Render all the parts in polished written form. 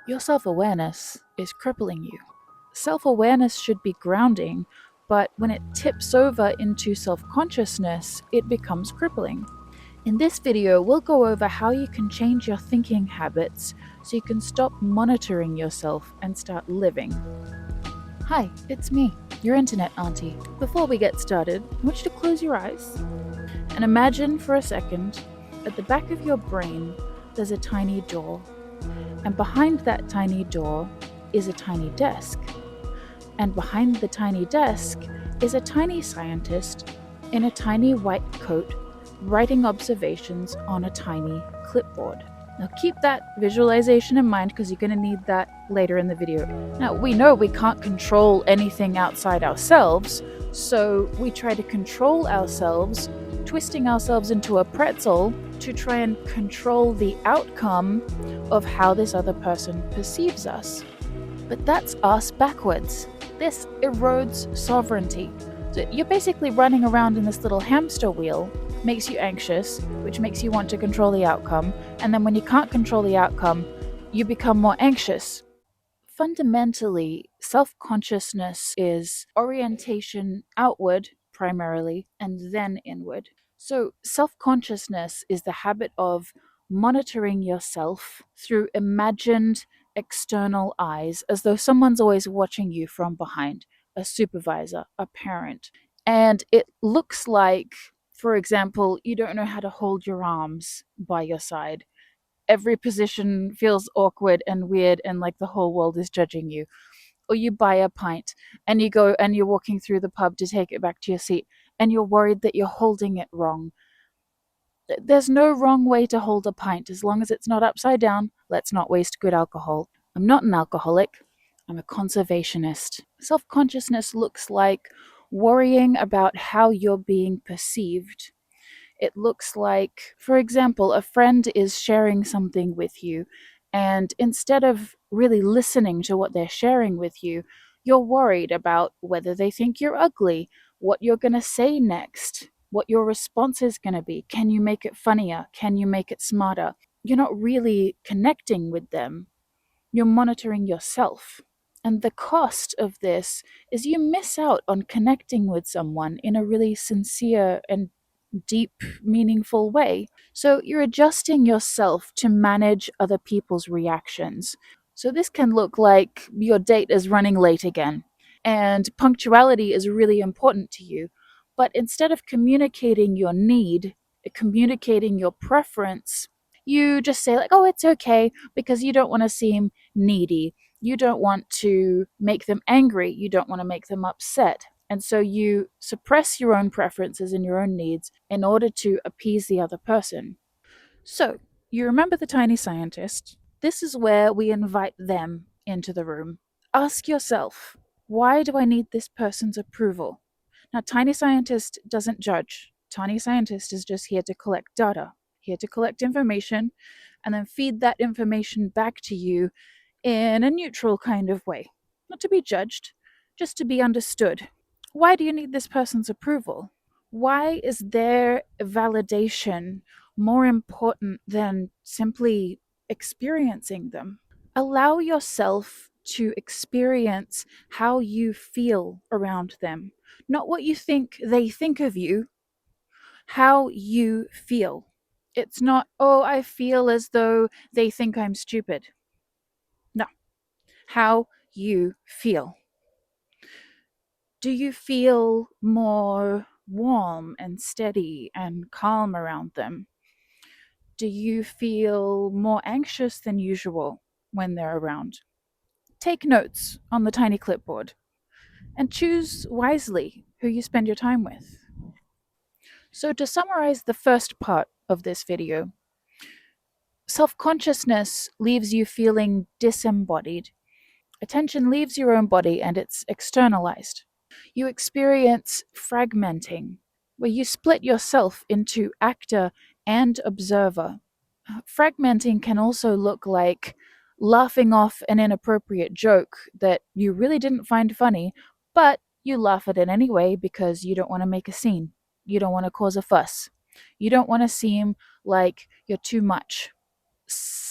Your self-awareness is crippling you. Self-awareness should be grounding, but when it tips over into self-consciousness, it becomes crippling. In this video, we'll go over how you can change your thinking habits so you can stop monitoring yourself and start living. Hi, it's me, your internet auntie. Before we get started, I want you to close your eyes and imagine for a second, at the back of your brain, there's a tiny door. And behind that tiny door is a tiny desk. And behind the tiny desk is a tiny scientist in a tiny white coat writing observations on a tiny clipboard. Now keep that visualization in mind because you're going to need that later in the video. Now we know we can't control anything outside ourselves, so we try to control ourselves, twisting ourselves into a pretzel to try and control the outcome of how this other person perceives us. But that's us backwards. This erodes sovereignty. So you're basically running around in this little hamster wheel, makes you anxious, which makes you want to control the outcome, and then when you can't control the outcome, you become more anxious. Fundamentally, self-consciousness is orientation outward primarily and then inward. So self-consciousness is the habit of monitoring yourself through imagined external eyes, as though someone's always watching you from behind, a supervisor, a parent. And it looks like, for example, you don't know how to hold your arms by your side. Every position feels awkward and weird and like the whole world is judging you. Or you buy a pint and you go and you're walking through the pub to take it back to your seat and you're worried that you're holding it wrong. There's no wrong way to hold a pint as long as it's not upside down. Let's not waste good alcohol. I'm not an alcoholic. I'm a conservationist. Self-consciousness looks like worrying about how you're being perceived. It looks like, for example, a friend is sharing something with you, and instead of really listening to what they're sharing with you, you're worried about whether they think you're ugly, what you're going to say next, what your response is going to be. Can you make it funnier? Can you make it smarter? You're not really connecting with them. You're monitoring yourself. And the cost of this is you miss out on connecting with someone in a really sincere and deep, meaningful way. So you're adjusting yourself to manage other people's reactions. So this can look like your date is running late again, and punctuality is really important to you. But instead of communicating your need, communicating your preference, you just say, like, oh, it's okay, because you don't want to seem needy. You don't want to make them angry. You don't want to make them upset. And so you suppress your own preferences and your own needs in order to appease the other person. So, you remember the tiny scientist? This is where we invite them into the room. Ask yourself, why do I need this person's approval? Now, tiny scientist doesn't judge. Tiny scientist is just here to collect data, here to collect information, and then feed that information back to you in a neutral kind of way. Not to be judged, just to be understood. Why do you need this person's approval? Why is their validation more important than simply experiencing them? Allow yourself to experience how you feel around them, not what you think they think of you, how you feel. It's not, oh, I feel as though they think I'm stupid. No, how you feel. Do you feel more warm and steady and calm around them? Do you feel more anxious than usual when they're around? Take notes on the tiny clipboard and choose wisely who you spend your time with. So, to summarize the first part of this video, self-consciousness leaves you feeling disembodied. Attention leaves your own body and it's externalized. You experience fragmenting, where you split yourself into actor and observer. Fragmenting can also look like laughing off an inappropriate joke that you really didn't find funny, but you laugh at it anyway because you don't want to make a scene. You don't want to cause a fuss. You don't want to seem like you're too much.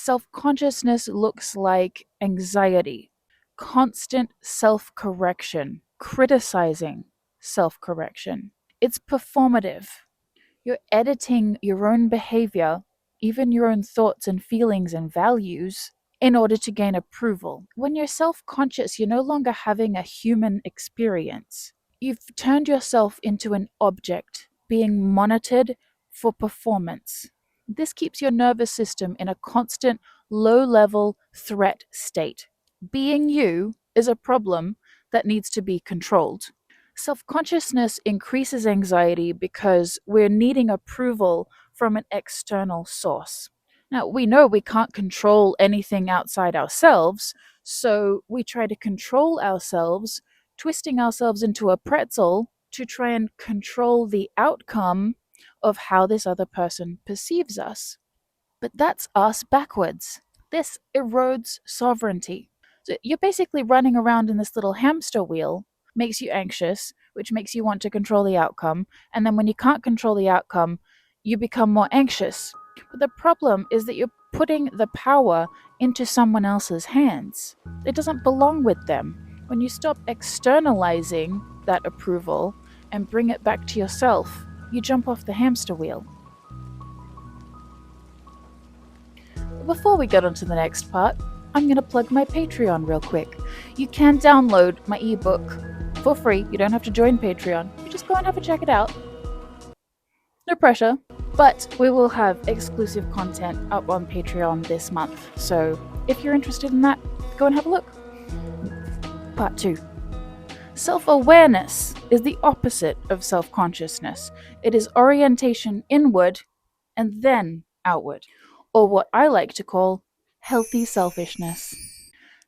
Self consciousness looks like anxiety, constant self correction, criticizing self correction. It's performative. You're editing your own behavior, even your own thoughts and feelings and values, in order to gain approval. When you're self conscious, you're no longer having a human experience. You've turned yourself into an object being monitored for performance. This keeps your nervous system in a constant low level threat state. Being you is a problem that needs to be controlled. Self consciousness increases anxiety because we're needing approval from an external source. Now, we know we can't control anything outside ourselves, so we try to control ourselves, twisting ourselves into a pretzel to try and control the outcome of how this other person perceives us. But that's us backwards. This erodes sovereignty. So you're basically running around in this little hamster wheel, makes you anxious, which makes you want to control the outcome. And then when you can't control the outcome, you become more anxious. But the problem is that you're putting the power into someone else's hands. It doesn't belong with them. When you stop externalizing that approval and bring it back to yourself, you jump off the hamster wheel. Before we get on to the next part, I'm going to plug my Patreon real quick. You can download my ebook for free. You don't have to join Patreon. You just go and have a check it out. No pressure. But we will have exclusive content up on Patreon this month. So if you're interested in that, go and have a look. Part 2. Self-awareness is the opposite of self-consciousness. It is orientation inward and then outward, or what I like to call healthy selfishness.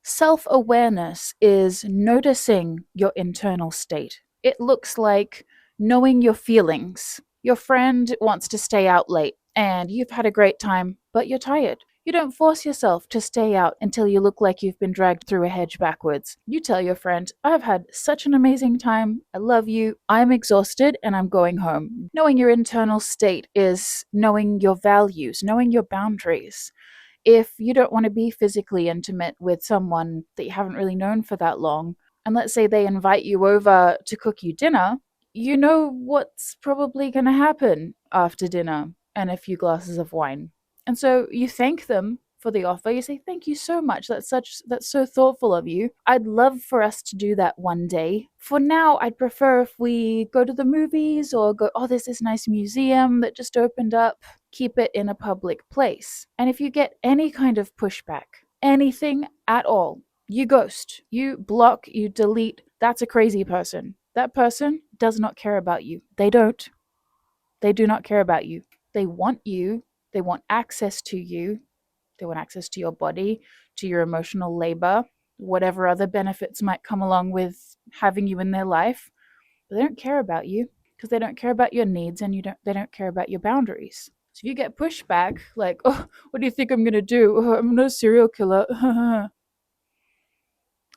Self-awareness is noticing your internal state. It looks like knowing your feelings. Your friend wants to stay out late, and you've had a great time, but you're tired. You don't force yourself to stay out until you look like you've been dragged through a hedge backwards. You tell your friend, I've had such an amazing time, I love you, I'm exhausted, and I'm going home. Knowing your internal state is knowing your values, knowing your boundaries. If you don't want to be physically intimate with someone that you haven't really known for that long, and let's say they invite you over to cook you dinner, you know what's probably going to happen after dinner and a few glasses of wine. And so you thank them for the offer. You say, thank you so much. That's so thoughtful of you. I'd love for us to do that one day. For now, I'd prefer if we go to the movies or go, oh, there's this nice museum that just opened up. Keep it in a public place. And if you get any kind of pushback, anything at all, you ghost, you block, you delete. That's a crazy person. That person does not care about you. They don't. They do not care about you. They want you. They want access to you. They want access to your body, to your emotional labor, whatever other benefits might come along with having you in their life. But they don't care about you because they don't care about your needs and they don't care about your boundaries. So if you get pushback, like, oh, what do you think I'm going to do? Oh, I'm no serial killer. I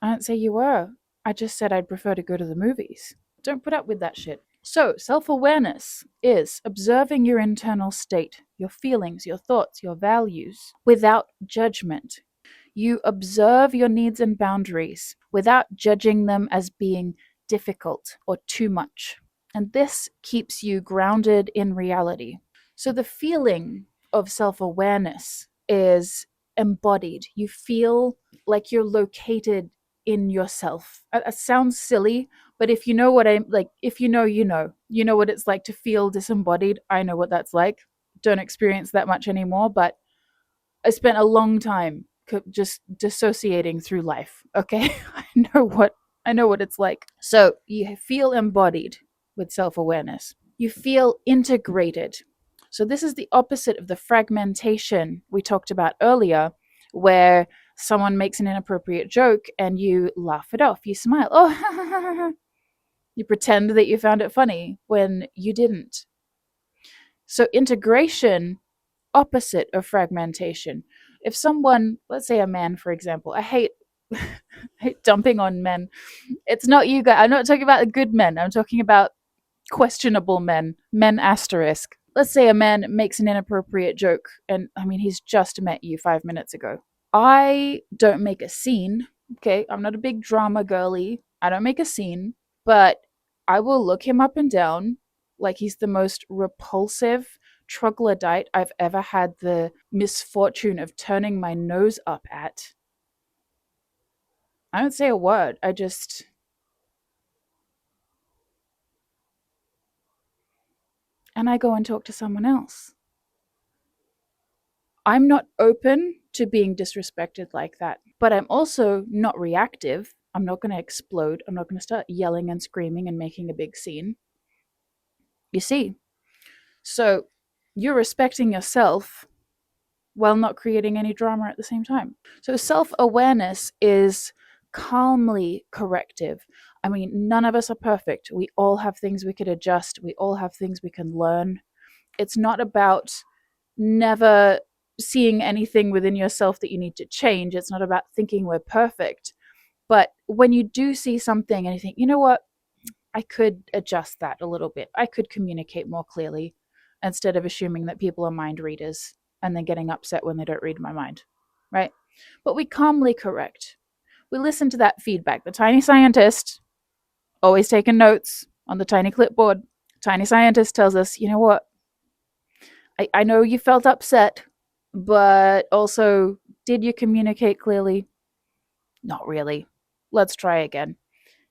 didn't say you were. I just said I'd prefer to go to the movies. Don't put up with that shit. So, self-awareness is observing your internal state, your feelings, your thoughts, your values, without judgment. You observe your needs and boundaries without judging them as being difficult or too much. And this keeps you grounded in reality. So the feeling of self-awareness is embodied. You feel like you're located in yourself. It sounds silly, but if you know what I'm like, if you know, you know what it's like to feel disembodied. I know what that's like. Don't experience that much anymore, but I spent a long time just dissociating through life. Okay, I know what it's like. So you feel embodied with self-awareness. You feel integrated. So this is the opposite of the fragmentation we talked about earlier, where someone makes an inappropriate joke and you laugh it off. You smile. Oh, you pretend that you found it funny when you didn't. So integration, opposite of fragmentation. If someone, let's say a man, for example, I hate dumping on men. It's not you guys. I'm not talking about the good men. I'm talking about questionable men asterisk. let's say a man makes an inappropriate joke, and I mean, he's just met you 5 minutes ago. I don't make a scene. Okay, I'm not a big drama girly. I don't make a scene, but I will look him up and down like he's the most repulsive troglodyte I've ever had the misfortune of turning my nose up at. I don't say a word. And I go and talk to someone else. I'm not open to being disrespected like that, but I'm also not reactive. I'm not going to explode. I'm not going to start yelling and screaming and making a big scene. You see? So you're respecting yourself while not creating any drama at the same time. So self awareness is calmly corrective. I mean, none of us are perfect. We all have things we could adjust, we all have things we can learn. It's not about never seeing anything within yourself that you need to change. It's not about thinking we're perfect. But when you do see something and you think, you know what, I could adjust that a little bit, I could communicate more clearly instead of assuming that people are mind readers and then getting upset when they don't read my mind, right? But we calmly correct. We listen to that feedback. The tiny scientist, always taking notes on the tiny clipboard, tiny scientist tells us, you know what, I know you felt upset, but also, did you communicate clearly? Not really. Let's try again.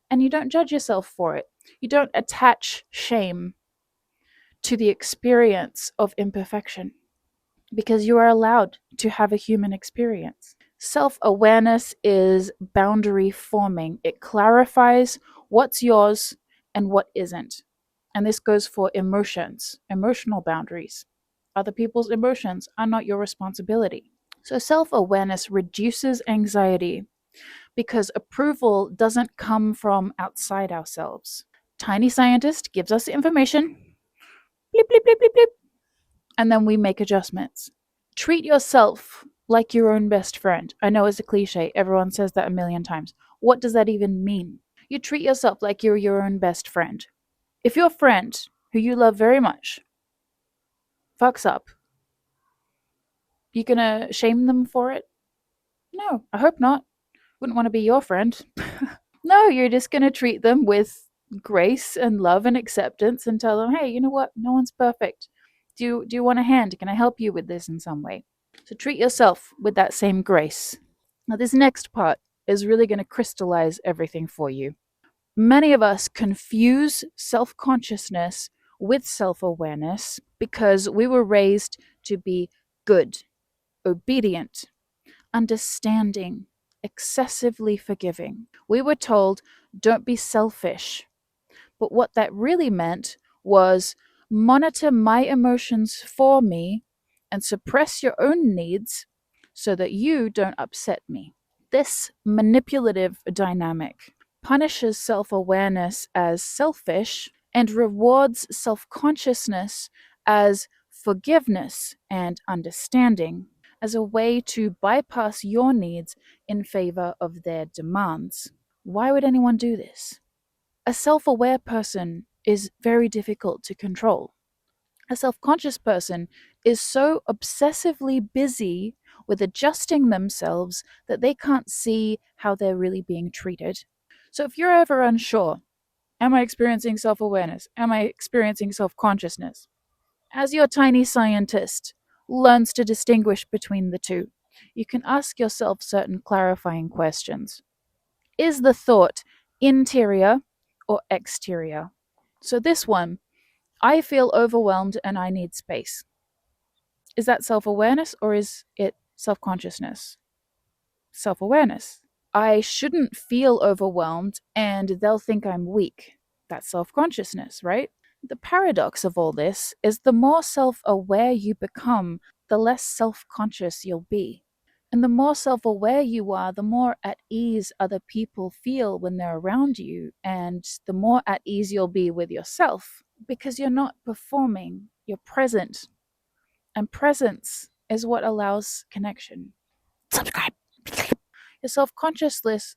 And you don't judge yourself for it. You don't attach shame to the experience of imperfection because you are allowed to have a human experience. Self awareness is boundary forming, it clarifies what's yours and what isn't. And this goes for emotions, emotional boundaries. Other people's emotions are not your responsibility. So, self awareness reduces anxiety because approval doesn't come from outside ourselves. Tiny scientist gives us the information, bleep, bleep, bleep, bleep, bleep, and then we make adjustments. Treat yourself like your own best friend. I know it's a cliche, everyone says that a million times. What does that even mean? You treat yourself like you're your own best friend. If your friend, who you love very much, fucks up, you gonna shame them for it? No, I hope not. Wouldn't want to be your friend. No, you're just gonna treat them with grace and love and acceptance and tell them, hey, you know what? No one's perfect. Do you want a hand? Can I help you with this in some way? So treat yourself with that same grace. Now, this next part is really going to crystallize everything for you. Many of us confuse self consciousness with self awareness because we were raised to be good, obedient, understanding, excessively forgiving. We were told, don't be selfish. But what that really meant was monitor my emotions for me and suppress your own needs so that you don't upset me. This manipulative dynamic punishes self awareness as selfish and rewards self consciousness as forgiveness and understanding, as a way to bypass your needs in favor of their demands. Why would anyone do this? A self aware person is very difficult to control. A self conscious person is so obsessively busy with adjusting themselves that they can't see how they're really being treated. So if you're ever unsure, am I experiencing self awareness? Am I experiencing self consciousness? As your tiny scientist learns to distinguish between the two, you can ask yourself certain clarifying questions. Is the thought interior or exterior? So, this one, I feel overwhelmed and I need space. Is that self awareness or is it self consciousness? Self awareness. I shouldn't feel overwhelmed and they'll think I'm weak. That's self consciousness, right? The paradox of all this is the more self aware you become, the less self conscious you'll be. And the more self aware you are, the more at ease other people feel when they're around you, and the more at ease you'll be with yourself because you're not performing, you're present. And presence is what allows connection. Subscribe. Your self consciousness